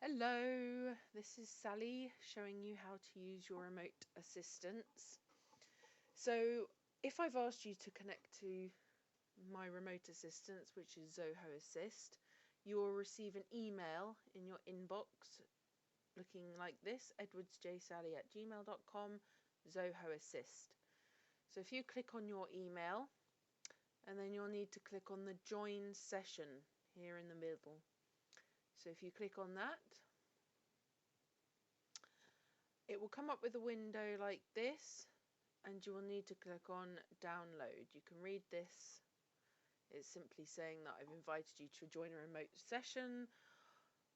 Hello, this is Sally showing you how to use your remote assistants. So if I've asked you to connect to my remote assistants, which is Zoho Assist, you will receive an email in your inbox looking like this, edwardsjsally@gmail.com, Zoho Assist. So if you click on your email, and then you'll need to click on the join session here in the middle. So if you click on that, it will come up with a window like this, and you will need to click on download. You can read this. It's simply saying that I've invited you to join a remote session.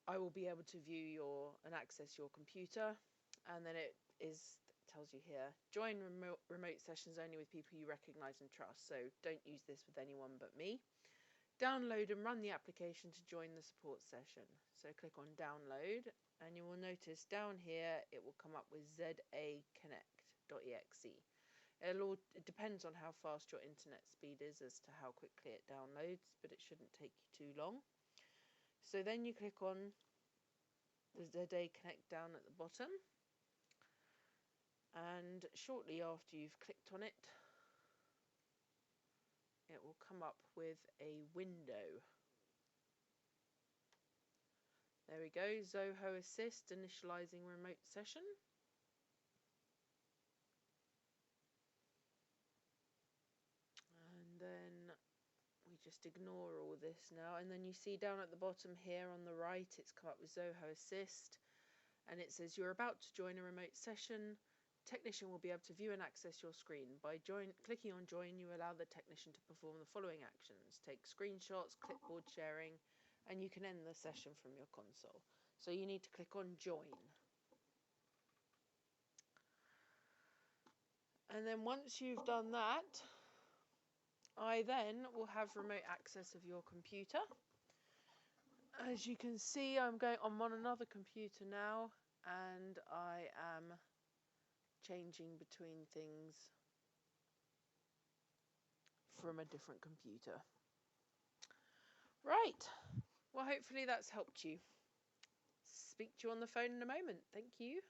I will be able to view and access your computer, and then it tells you here, join remote sessions only with people you recognise and trust. So don't use this with anyone but me. Download and run the application to join the support session. So click on download, and you will notice down here it will come up withzaconnect.exe. It depends on how fast your internet speed is as to how quickly it downloads, but it shouldn't take you too long. So then you click on the ZA-Connect down at the bottom, and shortly after you've clicked on it, it will come up with a window. There we go, Zoho Assist, initializing remote session. And then we just ignore all this now. And then you see down at the bottom here on the right, it's come up with Zoho Assist. And it says you're about to join a remote session. Technician will be able to view and access your screen. By clicking on join, you allow the technician to perform the following actions. Take screenshots, clipboard sharing, and you can end the session from your console. So you need to click on join. And then once you've done that, I then will have remote access of your computer. As you can see, I'm on another computer now, and I am changing between things from a different computer. Right, well, hopefully that's helped you. Speak to you on the phone in a moment. Thank you.